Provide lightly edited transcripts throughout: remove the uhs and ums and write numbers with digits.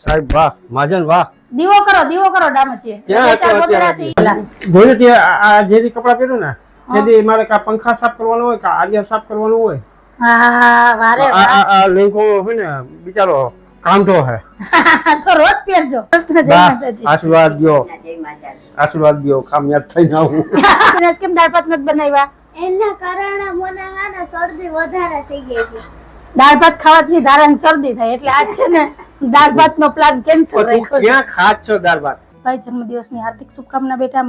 સાહેબ વાહ મહાજન વાહ દીવો કરો ડામચીએ જોયું તે આ જે કપડા પહેર્યું ને તેથી મારે કા પંખા સાફ કરવાનો હોય કા આલિયા સાફ કરવાનું હોય હા વારે આ લેંગો હોય ને બિચારો કાંધો હે તો રોજ પહેરજો આશીર્વાદ દો કામયાબ થઈને આવું આજ કેમ દાળ ભાત નથી બનાવ્યા એના કારણે મને આને શરદી વધારે થઈ ગઈ છે. દાળ ભાત ખાવાથી ધારાને શરદી થાય એટલે આજ છે ને દાળ ભાત નો પ્લાન કેન્સલ રાખ્યો છે. ક્યાં ખાત છો દાળ ભાત ભાઈ જન્મદિવસની હાર્દિક શુભકામના બેટા.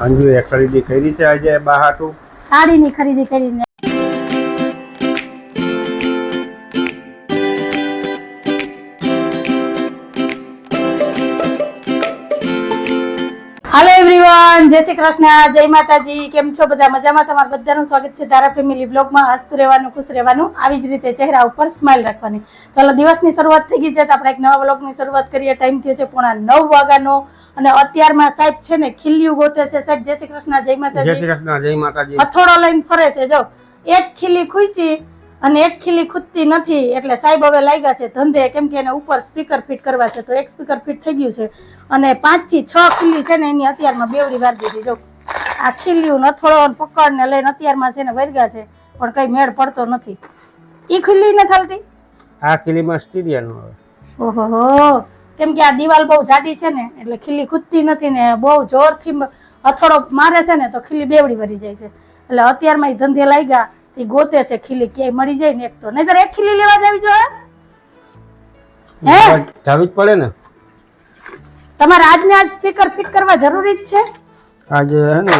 અંજુ એ ખરીદી કરી છે આજે બહાટુ સાડીની ખરીદી કરીને હાલો એવરીવન, જય શ્રી કૃષ્ણ, જય માતાજી. કેમ છો બધા? મજામાં? તમારું બધાનું સ્વાગત છે ધારા ફેમિલી બ્લોગમાં. હસતું રહેવાનું, ખુશ રહેવાનું, આવી જ રીતે ચહેરા ઉપર સ્માઈલ રાખવાની. તો દિવસની શરૂઆત થઈ ગઈ છે તો આપણે એક નવા બ્લોગની શરૂઆત કરીએ. ટાઈમ થયો છે 9:30 વાગ્યાનો અને અત્યારમાં સાહેબ છે ને ખીલ્યું ગોતે છે. સાહેબ જય શ્રી કૃષ્ણ, જય માતાજી. જય શ્રી કૃષ્ણ, જય માતાજી. હથોડો લઈને ફરે છે. જો એક ખીલી ખૂંચી અને એક ખીલી ખૂદતી નથી એટલે સાહેબ હવે લાગ્યા છે ધંધે. કેમ કે એને ઉપર સ્પીકર ફિટ કરવા છે તો એક સ્પીકર ફિટ થઈ ગયું છે અને 5 થી 6 ખીલી છે ને એની અત્યારમાં બેવડી વાર દીધી. જો આ ખીલ્યું નથોડો પકડ ને લઈને અત્યારમાં છે ને વર્ગા છે પણ કઈ મેળ પડતો નથી. ઈ ખીલી ન થાલતી આ ખીલીમાં સ્ટીરિયન આવે. ઓહો, કેમ કે આ દિવાલ બહુ જાડી છે ને એટલે ખીલી ખૂદતી નથી ને બહુ જોરથી અથોડો મારે છે ને તો ખીલી બેવડી વરી જાય છે. એટલે અત્યારમાં ઈ ધંધે લાગ્યા એ ગોતે છે ખીલી ક્યાંય મળી જાય ને એક તો, નહીતર એક ખીલી લેવા જાવી જોઈએ. હે જાવી જ પડે ને. તમારે આજને આજ સ્પીકર ફિટ કરવા જરૂરી જ છે. આજે હે ને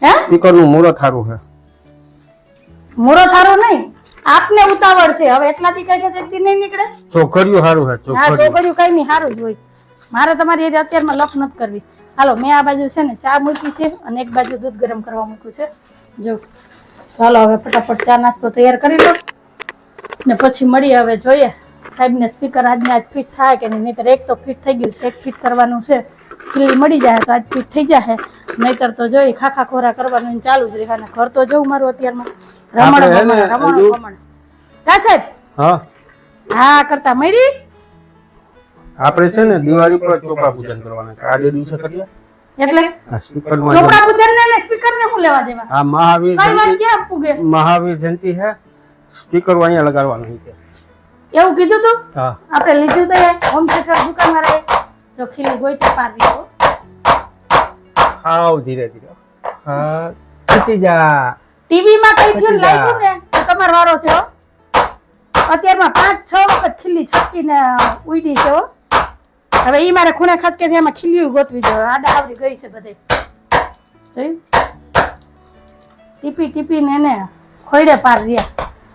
હે સ્પીકર નું મુહૂર્ત સારું છે. મોરો થારો નહીં, આપને ઉતાવળ છે. હવે એટલાથી કઈ એક દી નહીં નીકળે. ચોખડિયું સારું છે. હા ચોખડિયું કઈ નહીં સારું જ હોય. મારે તમારી એ અત્યારમાં લપ નથી કરવી. હાલો મેં આ બાજુ છે ને ચા મૂકી છે અને એક બાજુ દૂધ ગરમ કરવા મૂક્યું છે. જો ચાલો હવે ફટાફટ ચા નાસ્તો તૈયાર કરી લો ને પછી મળીએ. હવે જોઈએ સાહેબને સ્પીકર આજને આજ ફિટ થાય કે નહીં. નહીતર એક તો ફિટ થઈ ગયું છે, એક ફિટ કરવાનું છે. ખીલી મળી જાય તો આજ ફિટ થઈ જાય, નહીતર તો જોઈ ખાખા ખોરા કરવાનું ચાલુ જ રહેવાના. ઘર તો જવું મારું અત્યારમાં રમણ કા સાહેબ. હા કરતા મળી. આપણે છે ને દિવાળી પર ચોપડા પૂજન કરવાના છે. આજે દિવસે કરીએ એટલે સ્પીકર ચોપડા પૂજન ને સ્પીકર ને હું લેવા દેવા. આ મહાવીર કઈ વાત ક્યાં પૂગે? મહાવીર જયંતિ હે, સ્પીકર અહીંયા લગાડવાનું છે. એવું કીધું તું? હા આપણે લીધું તો હોમ થિયેટર દુકાનમાં રહે તો ખીલી ગોઈતી પારવી હો. હાવ ધીરે ધીરે. હા ખીચી જા. ટીવી માં કઈ થયું લાગ્યું ને તો તમારો વારો છે હો. અત્યારમાં 5-6 વખત ખીલી છટકીને ઉડી છે હો. હવે ઈ મારે ખૂણે ખાસ કે એમાં ખીલ્યું ગોતવી જોઈએ. આડા આવડી ગઈ છે બધે. જોઈ ટીપી ટીપી ને એને ખોઈડે પાર રહ્યા.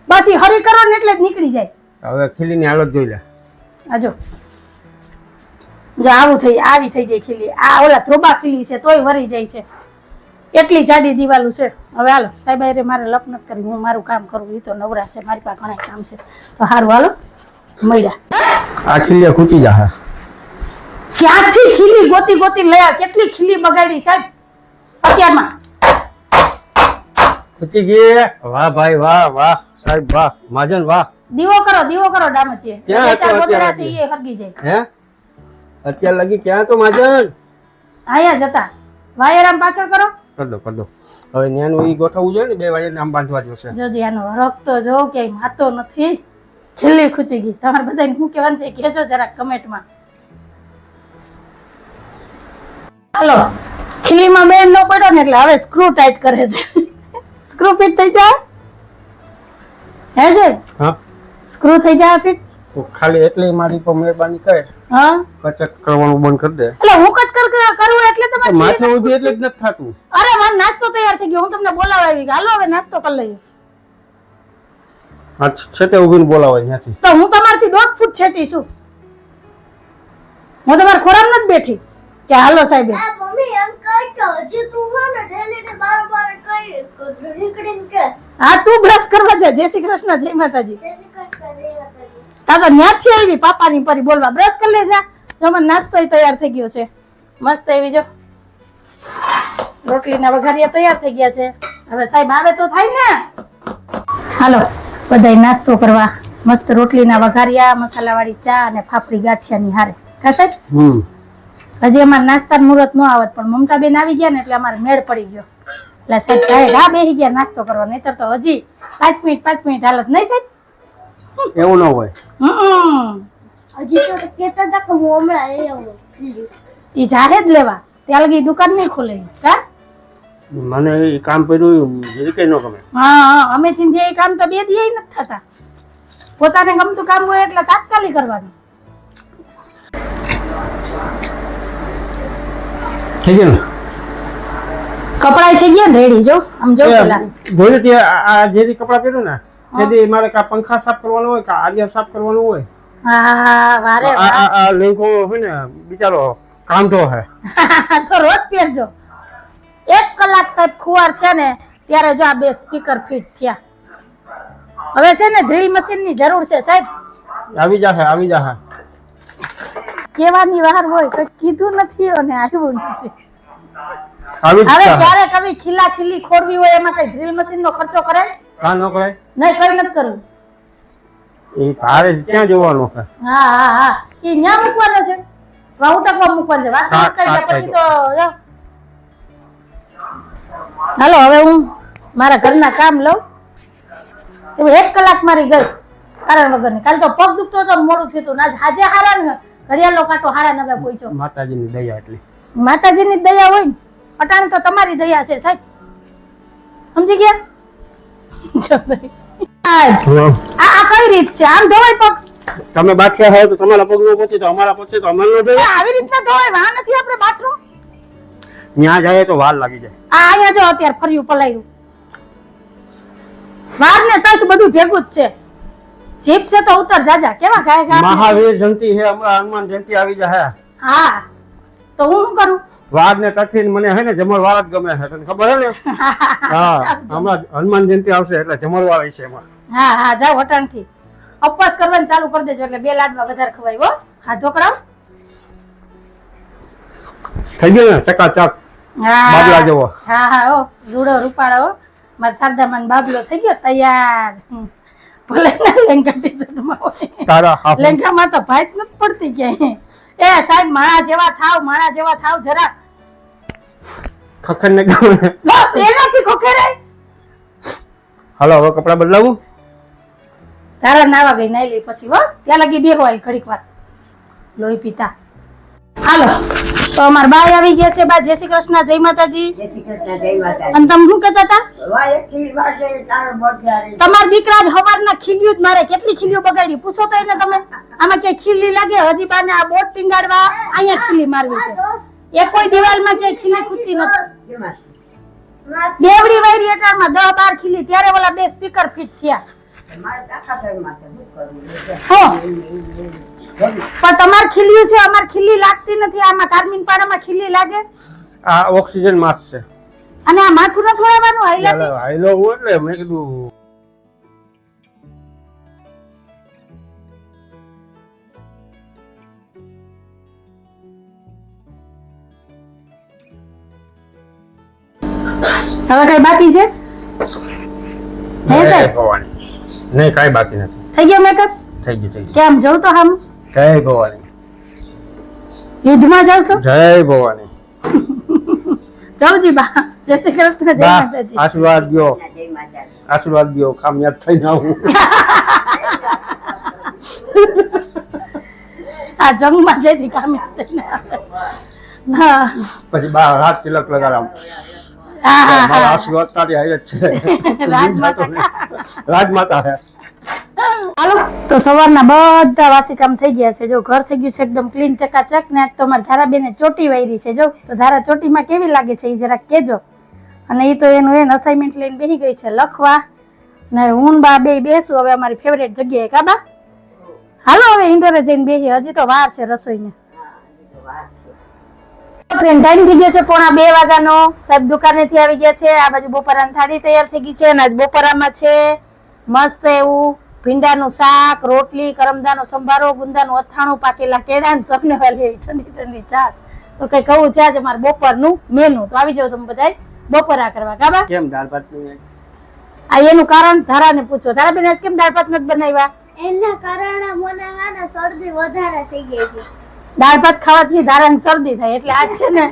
બસ ઈ હરી કરો ને એટલે જ નીકળી જાય. હવે ખીલીની હાલત જોઈ લે. આ જો આવું આવી થઈ જાય ખીલી. આ ઓલા ધ્રોબા ખીલી છે તોય વરી જાય છે. એટલી જાડી દિવાલું છે. હવે હાલો સાહેબ અરે મારે લપ નથી કરી, હું મારું કામ કરું. ઈ તો નવરા છે, મારી પાસે ઘણા કામ છે. તો હારું હાલો મળ્યા. આ ખીલી ખૂચી જા. ક્યાંથી ખીલી ગોતી ગોતી લયા? કેટલી ખીલી બગાડી સાહેબ અત્યારમાં. ખૂચી ગઈ. વાહ ભાઈ વાહ, વાહ સાહેબ વાહ, મહાજન વાહ. દીવો કરો ડામચીએ. ક્યાં હતો ગોતરા છે ઈ હરગી જાય. હે અત્યાર લગી ક્યાં તો મહાજન? આયા જતા વાયરામ પાછળ કરો. કર દો. હવે ન્યાનું ઈ ગોઠવવું જોઈએ ને, 2 વાગે આમ બાંધવા જોશે. જોજી આનો હરખ તો જો ક્યાંય માતો નથી. ખીલી ખૂચી ગઈ. તમારે બધાને શું કહેવાનું છે કહેજો જરાક કમેન્ટમાં. હાલો ખીલીમાં મેળ ન પડ્યો ને એટલે હવે સ્ક્રૂ ટાઈટ કરે છે. સ્ક્રૂ ફિટ થઈ જાય હે સાહેબ? હા સ્ક્રૂ થઈ જાય ફિટ. તો ખાલી એટલે મારી પર મહેરબાની કરે. હા કચક કરવાનું બંધ કરી દે. એટલે હું કચ કરું એટલે તમારે માથે ઊભી એટલે જ નથી થાતું. અરે મારો નાસ્તો તૈયાર થઈ ગયો. હું તમને બોલાવા આવી. હાલો હવે નાસ્તો કરી લઈએ. આ છે તે ઊભીને બોલાવાય ત્યાંથી. તો હું તમારથી 1.5 ફૂટ છેટી છું. હું તમારા ખોરામ નથી બેઠી કે હાલો સાહેબ. મમ્મી એમ કહે કે હજી તું હે ને ડેલી ને બાર કઈ નીકળીને કે હા તું બ્રશ કરવા જા. જય શ્રી કૃષ્ણ, જય માતાજી. તા તો ન્યાથી આવી પાપાની પરી બોલવા. બ્રશ કરી લેજા. જો મને નાસ્તો તૈયાર થઈ ગયો છે મસ્ત એવી. જો રોટલીના વઘારિયા તૈયાર થઈ ગયા છે. હવે સાહેબ આવે તો થાય ને. હાલો બધાય નાસ્તો કરવા. મસ્ત રોટલીના વઘારિયા, મસાલાવાળી ચા અને ફાફડી ગાંઠિયાની હારે. કા સાહેબ? હજી અમારે નાસ્તાનું મુહૂર્ત ન આવત, પણ મમતા બેન આવી ગયા ને એટલે અમારે મેળ પડી ગયો. એટલે સાહેબ ઘા બેસી ગયા નાસ્તો કરવા, નહીતર તો હજી 5 મિનિટ હાલત નહીં સાહેબ? એવું ન હોય. હજી તો કહેતા હતા કે હું હમણાં એ આવું. ઈ જાહે જ લેવા, ત્યાં લગી દુકાન નહીં ખુલે. કા મને એ કામ કર્યું એ કઈ ન ગમે. હા, અમે ચીંધે એ કામ તો 2 દી નથી થતા. પોતાને ગમતું કામ હોય એટલે તાત્કાલિક કરવાનું. થઈ ગયું ને? કપડા થઈ ગયા ને રેડી? જો આમ જો પેલા જોયું તે આ જે દી કપડા પહેર્યું ને તેથી મારે કા પંખા સાફ કરવાનો હોય કા આડિયા સાફ કરવાનું હોય. હા, વારે આ લેંગો હોય ને બિચારો કામઠો હે. તો રોજ પહેરજો. 1 કલાક સાહેબ ખુવાર થયા ને ત્યારે જો આ 2 સ્પીકર ફિટ થયા. હવે છે ને ડ્રીલ મશીન ની જરૂર છે સાહેબ. આવી જાહે. કેવાની વાર હોય કઈ કીધું નથી અને આવ્યું નથી. આવી જ હવે જાહે. ક્યારેક આવી ખીલી ખોડવી હોય એમાં કઈ ડ્રીલ મશીન નો ખર્ચો કરે? કા ન કરાય? નહીં, કઈ નથી કર્યું. એ તારે ક્યાં જોવાનું છે? હા, એ ન્યા મૂકવાનો છે, વાઉટકમાં મૂકવાનો છે. વાત હા, કરી લે હા, પછી તો જો. હાલો હવે હું મારા ઘરના કામ લઉં. એવું 1 કલાક મારી ગઈ કારણ વગરની. કાલ તો પગ દુખતો હતો, મોડું થયું હતું. આજે હારા ને ઘડિયાળનો કાંટો હારા નવે પહોંચ્યો. માતાજીની દયા એટલી. માતાજીની દયા હોય ને, અટાણ તો તમારી દયા છે સાહેબ. સમજી ગયા? આ કઈ રીત છે? આમ ધોવાય પગ? તમે બાથિયા હોય તો તમારા પગ નો પહોંચે તો અમારા પહોંચે તો અમારે ન જોઈએ. આવી રીતના ધોવાય? વાહ નથી આપણે બાથરૂમ? ત્યાં જાય તો વાર લાગી જાય. અહીંયા જો અત્યારે ફર્યું પલાયું. વાર ને તક બધું ભેગું જ છે. જીપ છે તો ઉતર જાજા. કેવા ગાય મહાવીર જયંતિ હે, હમણાં હનુમાન જયંતિ આવી જાય. હા, તો હું શું કરું? વાર ને તથી મને હે ને જમણવાર જ ગમે છે, તને ખબર હે ને? હા, હમણાં હનુમાન જયંતિ આવશે એટલે જમણવાર છે એમાં. હા, જાઓ હટાણથી ઉપવાસ કરવાનું ચાલુ કરી દેજો એટલે 2 લાડવા વધારે ખવાય. હો, હા ઢોકળા થઈ ગયો ને ચકાચક બાબલા જેવો. હા, ઓ રૂડો રૂપાળો હો. મારા શારદામાન બાબલો થઈ ગયો તૈયાર. ભલે ના લેંગા ટી-શર્ટમાં હોય. તારા હાફ લેંગામાં તો ભાત નથી પડતી ક્યાંય. એ સાહેબ માણા જેવા થાવ જરા. ખખર ને ગમે. એનાથી ખોખેરાય. હાલો હવે કપડા બદલાવું. તારા નાવા ગઈ નાઈ લઈ પછી. હો, ત્યાં લગી બેહવાય ઘડીક વાર લોહી પીતા. હાલો તો અમાર બાઈ આવી ગયા છે. બા જય શ્રી કૃષ્ણ, જય માતાજી. અને તમે શું કહેતા હતા? તમારા દીકરા જ હવારના ખીલ્યું જ મારે. કેટલી ખીલ્યું બગાડી પૂછો તો એને તમે. આમાં ક્યાંય ખીલી લાગે? હજી બાને આ બોટ ટીંગાડવા અહીંયા ખીલી મારવી છે. એ કોઈ દિવાલમાં ક્યાંય ખીલી ખૂટતી નથી. બેવડી વાયરી એટલામાં 10-12 ખીલી. ત્યારે ઓલા 2 સ્પીકર ફિટ થયા. પણ તમારે ખીલ્યું છે, અમાર ખીલી લાગતી નથી. આમાં કાર્મિન પાડામાં ખીલી લાગે? આ ઓક્સિજન માસ્ક છે. અને આ માથું ન થોડાવાનું હાઈલાથી. હાઈલો એટલે મેં કીધું હવે કઈ બાકી છે? હે સાહેબ? ભવાની નહીં, કાંઈ બાકી નથી. થઈ ગયો મેકઅપ? થઈ ગયું. કેમ જવું તો હામ? જય ભવાની. યુદ્ધમાં જાવ છો? જય ભવાની. જાવજી બા. જય શ્રી કૃષ્ણ, જય બા, માતાજી. આશીર્વાદ દ્યો કામયાબ થઈને આવું. આ જંગમાં જઈથી કામે થઈને આવે. હા પછી બા હાથ તિલક લગાડાવ. મારા આશીર્વાદ તારી હારે જ છે. રાજમાતા હે. હાલો તો સવારના બધા વાસી કામ થઈ ગયા છે. જો ઘર થઈ ગયું છે એકદમ ક્લીન ચકાચક. ને આજ તો અમારા ધારાબેને ચોટી વાયરી છે. જો તો ધારા ચોટીમાં કેવી લાગે છે એ જરાક કેજો. અને એ તો એનું અસાઇનમેન્ટ લઈને બેસી ગઈ છે લખવા. ને હું બા બે બેસું હવે અમારી ફેવરેટ જગ્યાએ. કાબા હાલો હવે ઇન્ડોરે જઈને બેસી. હજી તો વાર છે રસોઈને. ટાઈમ થઈ ગયો છે 1:45 વાગ્યાનો. સાહેબ દુકાનેથી આવી ગયા છે. આ બાજુ બપોરાની થાળી તૈયાર થઈ ગઈ છે. અને આજ બપોરામાં છે મસ્ત એવું ભીંડાનું શાક, રોટલી, કરમદાનો સંભારો, ગુંદાનું અથાણું, પાકેલા કેળા, સપને વાળી એવી ઠંડી ઠંડી છાશ. તો કઈ કહું છે આજે મારા બપોરનું મેનુ. તો આવી જાવ તમે બધા બપોરા કરવા. કાબા કેમ દાળ ભાત? આ એનું કારણ ધારાને પૂછો. ધારાબેન આજ કેમ દાળ ભાત નથી બનાવ્યા? એના કારણે મને હે ને શરદી વધારે થઈ ગઈ છે. દાળ ભાત ખાવાથી ધારાને શરદી થાય એટલે આજ છે ને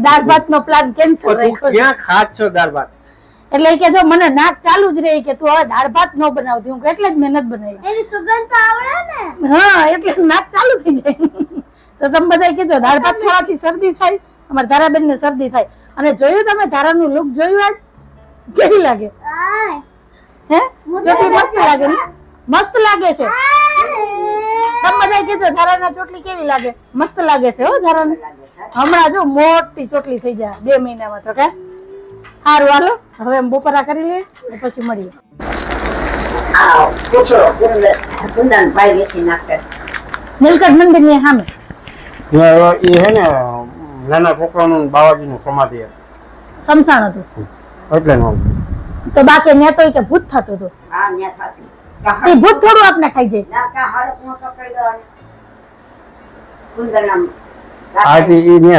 દાળ ભાત નો પ્લાન કેન્સલ તું રાખ્યો છે. ક્યાં ખાત છો દાળ ભાત? એટલે ઈ કે જો મને નાક ચાલુ જ રહી કે તું હવે દાળ ભાત ન બનાવતી હું એટલે જ મહેનત બનાવી એની સુગંધ તો આવડે ને. હા એટલે નાક ચાલુ થઈ જાય તો તમે બધા કહેજો દાળ ભાત ખાવાથી શરદી થાય અમારા ધારાબેન ને શરદી થાય અને જોયું તમે ધારાનું લુક જોયું આજ કેવી લાગે આય. હે ચોટલી મસ્ત લાગે ને મસ્ત લાગે છે તમે બધા કહેજો ધારાના ચોટલી કેવી લાગે મસ્ત લાગે છે હો ધારાને હમણાં જો મોટી ચોટલી થઈ જાય 2 મહિનામાં તો કે સારું હાલો હવે એમ બપોરા કરી લઈએ ને પછી મળીએ નીલકંઠ મંદિર ની સામે એ હે ને નાના છોકરાનું બાવાજીનું સમાધિ છે. સમસાણ હતું એટલે નો તો બાકી ત્યાં તો ઈ કે ભૂત થતું હતું એ ભૂત થોડું આપણે ખાઈ જાય આથી ઈ ને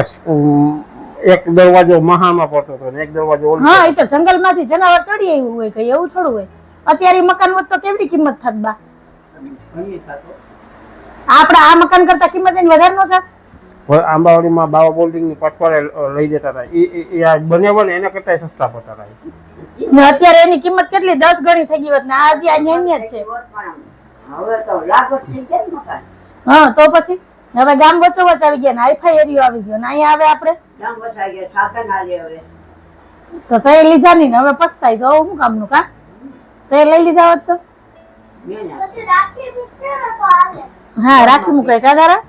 એક દરવાજો મહામાં પડતો હતો ને એક દરવાજો ઓલો. હા એ તો જંગલ માંથી જનાવર ચડી આવ્યું હોય કઈ એવું થોડું હોય અત્યારે ઈ મકાન હોત તો કેવડી કિંમત થાત બા આપડે આ મકાન કરતા કિંમત એની વધારે નો થાત આંબાવાડીમાં બાવા બોલ્ડિંગ ની પછવાડે લઈ જતા હતા એ આ બન્યા બને એના કરતા સસ્તા પડતા હતા. ને અત્યારે એની કિંમત કેટલી 10 ગણી થઈ ગઈ હોત ને આજે આ ન્યાન્યા જ છે હા તો પછી હવે ગામ વચ્ચોવચ આવી ગયા ને હાઈફાઈ એરિયો આવી ગયો ને અહીંયા આવે આપણે તો તે લીધા નહીં ને હવે પસ્તાય તો શું કામનું કા તે લઈ લીધા હોત તો પછી રાખી મૂકશે ને તો હાલે. હા રાખી મુકાય કા તારા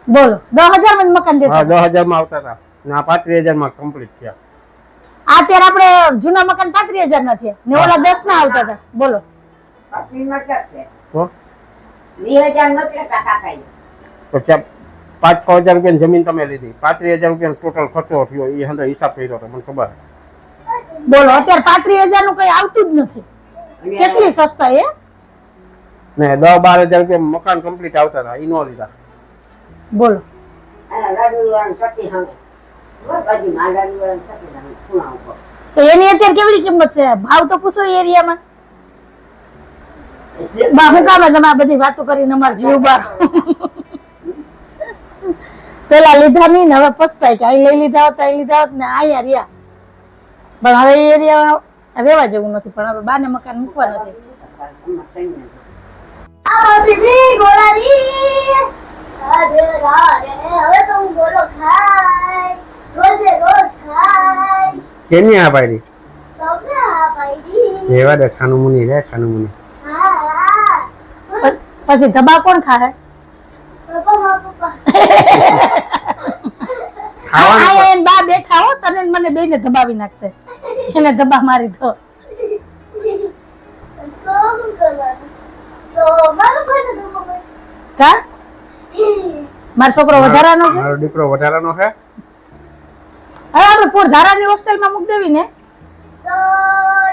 બોલો 10,000 માં જ મકાન હા દેતા 10,000 માં આવતા હતા ને આ 35,000 માં કમ્પ્લીટ થયા. અત્યારે આપણે જૂના મકાન 35,000 ના થયા ને ઓલા 10 ના આવતા હતા બોલો તો પછી 5-6 હજાર રૂપિયાની જમીન તમે લીધી 35,000 રૂપિયાનો ટોટલ ખર્ચો થયો એ હંધો હિસાબ કર્યો હતો મને ખબર. બોલો અત્યારે 35,000 નું કઈ આવતું જ નથી કેટલી સસ્તા એ ને 10-12 હજાર રૂપિયા મકાન કમ્પ્લીટ આવતા હતા ઈ નો લીધા. બોલો તો એની અત્યારે કેવડી કિંમત છે ભાવ તો પૂછો એ એરિયામાં બા હું કામ તમે આ બધી વાતો કરીને અમાર જીવ બાર પેલા લીધા નહીં ને હવે પસ્તાય કે અહીં લઈ લીધા હોત અહીં લીધા હોત ને અહીંયા રહ્યા પણ હવે એ એરિયા રહેવા જેવું નથી પણ હવે બાને મકાન મૂકવા નથી આવો દીદી ગોળારી. અરે રે હવે તો હું ગોળો ખાય રોજે રોજ ખાય. કેની આ પાડી તમને આ પાડી. રેવા દે છાનું મુની રે છાનું મુની. હા પછી ધબા કોણ ખાહે પપ્પા. ખાવાનું એને બા બેઠા હો તને ને મને બેને ધબાવી નાખશે એને ધબા મારી દો તો શું કરવાનું? તો મારું કોઈને ધોકો પડે. કા મારો છોકરો વધારાનો છે મારો દીકરો વધારાનો છે. હવે આપણે પોર ધારાની હોસ્ટેલમાં મૂક દેવી ને તો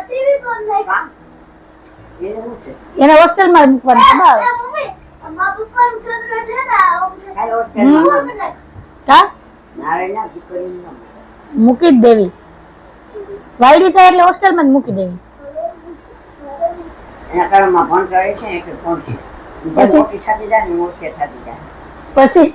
ટીવી કોણ નાખે? એને હોસ્ટેલમાં મૂકવાની છે બા મમ્મી મારા પપ્પાનું છોકરો છે ને આમ છે. કા મૂકી જ દેવી વાયડી થાય એટલે હોસ્ટેલમાં જ મૂકી દેવી પછી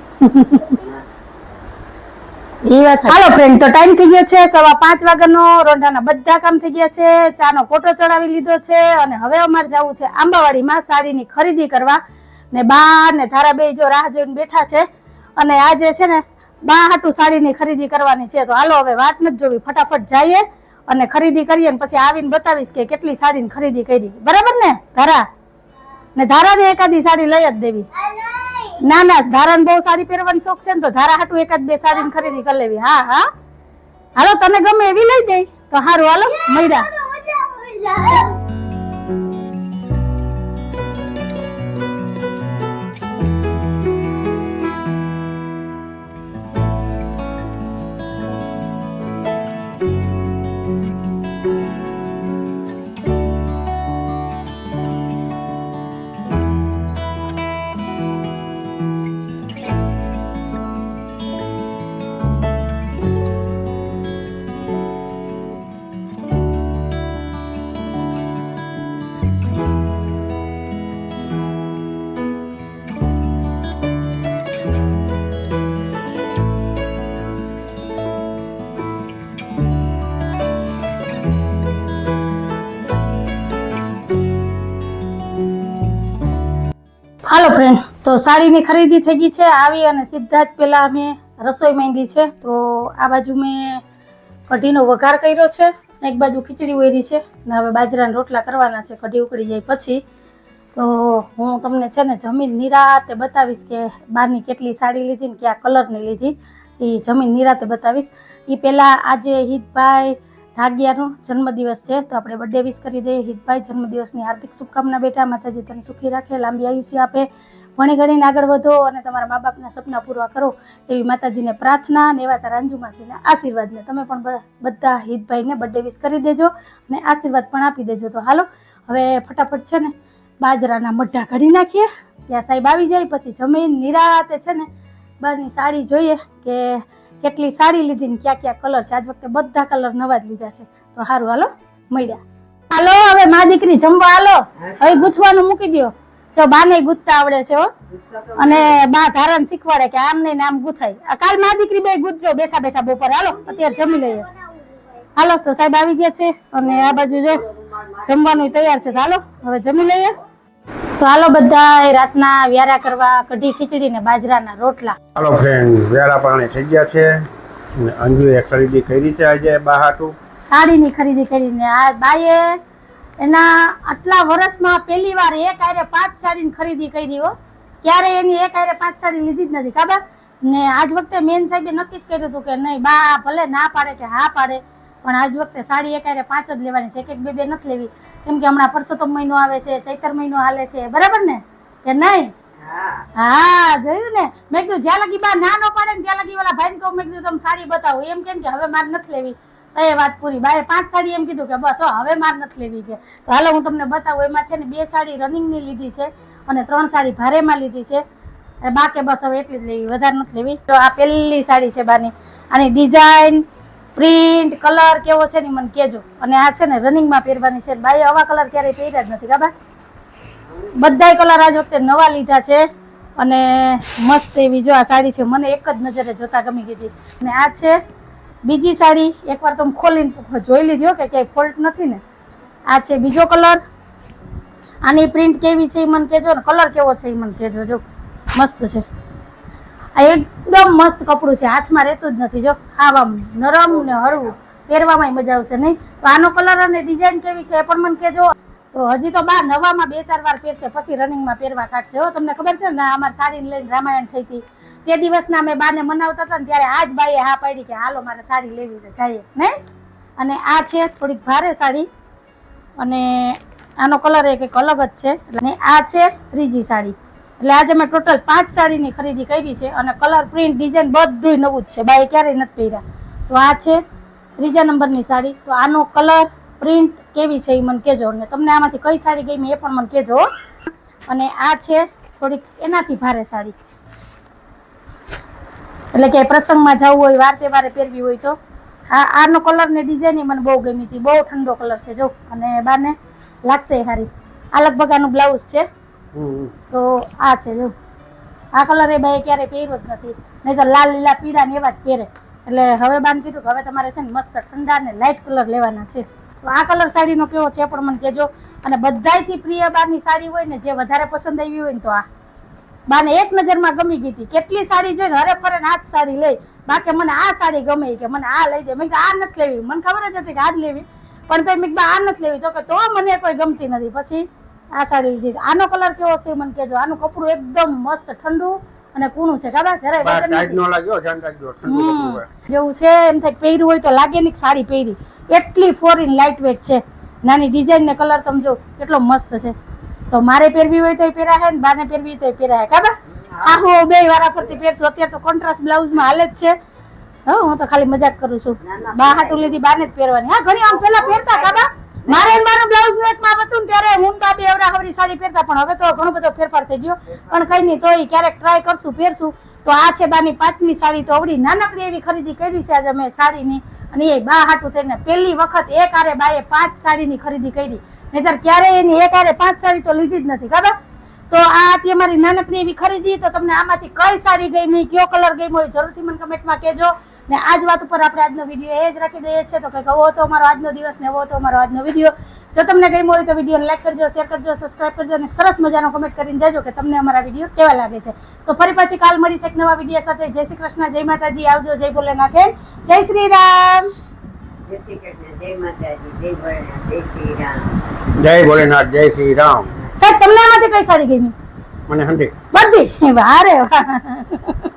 એ વાત હાલો ફ્રેન્ડ તો ટાઈમ થઈ ગયો છે 5:15 વાગ્યાનો રોંઢાના બધા કામ થઈ ગયા છે ચાનો કોટો ચડાવી લીધો છે અને હવે અમારે જવું છે આંબાવાડીમાં સાડીની ખરીદી કરવા ને બા ને ધારા બે જો રાહ જોઈને બેઠા છે અને આજે છે ને બા હાટુ સાડીની ખરીદી કરવાની છે તો હાલો હવે વાત નથી જોવી ફટાફટ જઈએ અને ખરીદી કરીએ ને પછી આવીને બતાવીશ કે કેટલી સાડીની ખરીદી કરી બરાબર ને ધારા ને ધારાને એકાદી સાડી લઈ જ દેવી ના ના ધારાને બહુ સાડી પહેરવાનો શોખ છે ને તો ધારા હાટુ 1-2 સાડીની ખરીદી કરી લેવી હા હા હાલો તને ગમે એવી લઈ દે તો સારું હાલો મૈડા મજા આવી જાય. તો સાડીની ખરીદી થઈ ગઈ છે. આવી અને સીધા જ પેલા અમે રસોઈ માંડી છે. તો આ બાજુ મેં કઢીનો વઘાર કર્યો છે, એક બાજુ ખીચડી વૈરી છે ને હવે બાજરાના રોટલા કરવાના છે કઢી ઉકળી જાય પછી. તો હું તમને છે ને જમીન નિરાતે બતાવીશ કે બહારની કેટલી સાડી લીધી ને કયા કલરની લીધી, એ જમીન નિરાતે બતાવીશ. એ પહેલાં આજે હિતભાઈ ધાગિયાનો જન્મદિવસ છે તો આપણે બર્થડે વિશ કરી દઈએ. હિતભાઈ જન્મદિવસની હાર્દિક શુભકામના બેટા. માતાજી તને સુખી રાખે, લાંબી આયુષ્ય આપે, ભણી ગણીને આગળ વધો અને તમારા મા બાપના સપના પૂરા કરો એવી માતાજીને પ્રાર્થના અને એવા તારા અંજુ માસીના આશીર્વાદને તમે પણ બધા હિતભાઈને બર્થડે વિશ કરી દેજો અને આશીર્વાદ પણ આપી દેજો. તો હાલો હવે ફટાફટ છે ને બાજરાના મઢા કાઢી નાખીએ, ત્યાં સાહેબ આવી જાય પછી જમીન નિરાતે છે ને બહારની સાડી જોઈએ કે કેટલી સાડી લીધી ને ક્યાં ક્યાં કલર છે. આજ વખતે બધા કલર નવા જ લીધા છે. તો સારું હાલો મળ્યા. હાલો હવે મા દીકરી જમવા હાલો. હવે ગૂંથવાનું મૂકી દો. જો બાને ગૂંથતા આવડે છે હો, અને બા ધારણ શીખવાડે કે આમ નહીં આમ ગૂંથાય. કાલ મા દીકરી બે ગૂંથજો બેઠા બેઠા બપોર. હાલો અત્યારે જમી લઈએ. હાલો તો સાહેબ આવી ગયા છે અને આ બાજુ જો જમવાનું તૈયાર છે. હાલો હવે જમી લઈએ. તો હાલો બધા રાતના વ્યારા કરવા કઢી ખીચડી ને બાજરાના રોટલા. હાલો ફ્રેન્ડ, વ્યારા પાણી થઈ ગયા છે અને અંજુએ ખરીદી કરી છે આજે બહાટું સાડીની ખરીદી કરીને. આ બાએ એના આટલા વર્ષમાં પહેલી વાર એક આરે 5 સાડીની ખરીદી કરી હો. ક્યારે એની એક આરે 5 સાડી લીધી જ નથી કાબા. ને આજ વખતે મેન સાહેબે નક્કી જ કર્યું હતું કે નહીં બા ભલે ના પાડે કે હા પાડે પણ આજ વખતે સાડી એક આરે 5 જ લેવાની છે, એક એક બે બે નથી લેવી. કેમ કે હમણાં પરસોત્તમ મહિનો આવે છે, ચૈતર મહિનો હાલે છે, બરાબર ને કે નહીં? હા જોયું ને. મેં કીધું જ્યાં લગી બા ના નો પાડે ને ત્યાં લગી વાળા ભાઈ કહું મેં કીધું તમે સાડી બતાવો. એમ કેમ કે હવે મારે નથી લેવી. એ વાત પૂરી. બાએ 5 સાડી એમ કીધું કે બસ હવે મારે નથી લેવી કે. તો હાલો હું તમને બતાવું. એમાં છે ને 2 સાડી રનિંગની લીધી છે અને 3 સાડી ભારેમાં લીધી છે. બાકી બસ હવે એટલી જ લેવી, વધારે નથી લેવી. તો આ પહેલી સાડી છે બાની. આની ડિઝાઇન, પ્રિન્ટ, કલર કેવો છે ને મને કહેજો. અને આ છે ને રનિંગમાં પહેરવાની છે. બાએ આવા કલર ક્યારેય પહેર્યા જ નથી કાબા. બધાય કલર આજ વખતે નવા લીધા છે અને મસ્ત એવી જો આ સાડી છે. મને એક જ નજરે જોતા ગમી ગઈ. અને આ છે બીજી સાડી. એકવાર તો ખોલીને જોઈ લીધો કે ક્યાંય ફોલ્ટ નથી ને. આ છે બીજો કલર. આની પ્રિન્ટ કેવી છે એ મને કહેજો ને કલર કેવો છે એ મને કહેજો. જો મસ્ત છે. આ એકદમ મસ્ત કપડું છે, હાથમાં રહેતું જ નથી. જો આમ નરમ ને હળવું, પહેરવામાં મજા આવશે નહીં. તો આનો કલર અને ડિઝાઇન કેવી છે એ પણ મને કહેજો. તો હજી તો બા નવામાં 2-4 વાર પહેરશે પછી રનિંગમાં પહેરવા કાઢશે હો. તમને ખબર છે ને અમારે સાડી લઈને રામાયણ થઈ હતી તે દિવસના અમે બાને મનાવતા હતા ને ત્યારે આજ બાઈએ હા પાડી કે હાલો મારે સાડી લેવી છે જઈએ નહીં. અને આ છે થોડીક ભારે સાડી અને આનો કલર એક અલગ જ છે. અને આ છે ત્રીજી સાડી. એટલે આજે મેં ટોટલ 5 સાડીની ખરીદી કરી છે અને કલર, પ્રિન્ટ, ડિઝાઇન બધું નવું જ છે. બાએ ક્યારેય નથી પહેર્યા. તો આ છે 3જા નંબરની સાડી. તો આનો કલર, પ્રિન્ટ કેવી છે એ મને કહેજો અને તમને આમાંથી કઈ સાડી ગમી એ પણ મને કહેજો. અને આ છે થોડીક એનાથી ભારે સાડી, એટલે કે પ્રસંગમાં જવું હોય, વાર તહેવારે પહેરવી હોય તો. આનો કલર ને ડિઝાઇન મને બહુ ગમી હતી. બહુ ઠંડો કલર છે જો અને બાને લાગશે સારી. આ લગભગ આનું બ્લાઉઝ છે. તો આ છે જો આ કલર એ બાએ ક્યારે પહેર્યો જ નથી, નહીં તો લાલ, લીલા, પીળા ને એવા જ પહેરે. એટલે હવે બાને કીધું કે હવે તમારે છે ને મસ્ત ઠંડા ને લાઇટ કલર લેવાના છે. તો આ કલર સાડીનો કેવો છે પણ મને કહેજો. અને બધાયથી પ્રિય બાની સાડી હોય ને જે વધારે પસંદ આવી હોય ને તો આ બાને એક નજરમાં ગમી ગઈ હતી. કેટલી સાડી જોઈને હરે ફરે આ જ સાડી લઈ, બાકી મને આ સાડી ગમે કે મને આ લઈ દે. મેં આ નથી લેવી, મને ખબર જ હતી કે આ જ લેવી પણ તો મેં આ નથી લેવી. તો કે તો મને કોઈ ગમતી નથી પછી આ સાડી લીધી. આનો કલર કેવો છે મને કહેજો. આનું કપડું એકદમ મસ્ત ઠંડુ અને કૂણું છે કાબા. જરાય જેવું છે એમ થાય પહેર્યું હોય તો લાગે નહીં સાડી પહેરી. એટલી ફોરીન લાઇટ વેટ છે. નાની ડિઝાઇન ને કલર તમે જો કેટલો મસ્ત છે. તો મારે પહેરવી હોય તો પહેરાય ને બાને પહેરવી તો પહેરાય કાબા. આહો બે વારા ફરતી પહેરશું. અત્યારે તો કોન્ટ્રાસ્ટ બ્લાઉઝમાં હાલે જ છે. હા હું તો ખાલી મજાક કરું છું. બા હાટું લીધી બાને જ પહેરવાની. હા ઘણી આમ પેલા પહેરતા કાબા. મારે મારું બ્લાઉઝ નું એક માપ હતું ને ત્યારે હું બાબી એવડા હવરી સાડી પહેરતા પણ હવે તો ઘણો બધો ફેરફાર થઈ ગયો. પણ કઈ નહીં તોય ક્યારેક ટ્રાય કરશું, પહેરશું. તો આ છે બાની 5મી સાડી. તો અવડી નાનકડી એવી ખરીદી કરી છે આજે અમે સાડીની. અને એ બા હાટું થઈને પહેલી વખત એક આરે બાએ 5 સાડીની ખરીદી કરી. નહીતર ક્યારેય એની એક આરે 5 સાડી તો લીધી જ નથી કાબા. તો આ હતી અમારી નાનકડી એવી ખરીદી. તો તમને આમાંથી કઈ સાડી ગમી, કયો કલર ગમ્યો હોય જરૂરથી મને કમેન્ટમાં કહેજો. ને આ જ વાત ઉપર આપણે આજનો વિડીયો એ જ રાખી દઈએ છીએ. તો કંઈક આવો હતો અમારો આજનો દિવસ ને એવો હતો અમારો આજનો વિડીયો. જો તમને ગમ્યો હોય તો વિડીયોને લાઈક કરજો, શેર કરજો, સબસ્ક્રાઇબ કરજો અને સરસ મજાનો કમેન્ટ કરીને જાજો કે તમને અમારા વિડીયો કેવા લાગે છે. તો ફરી પાછી કાલ મળીશ એક નવા વિડીયો સાથે. જય શ્રી કૃષ્ણ, જય માતાજી, આવજો, જય ભોલેનાથ, જય શ્રી રામ. જય શ્રી કૃષ્ણ, જય માતાજી, જય ભોલેનાથ, જય શ્રી રામ. જય ભોલેનાથ, જય શ્રી રામ. સાહેબ તમને આમાંથી કઈ સાડી ગમી? મને હંધી બધી. વારે વાહ.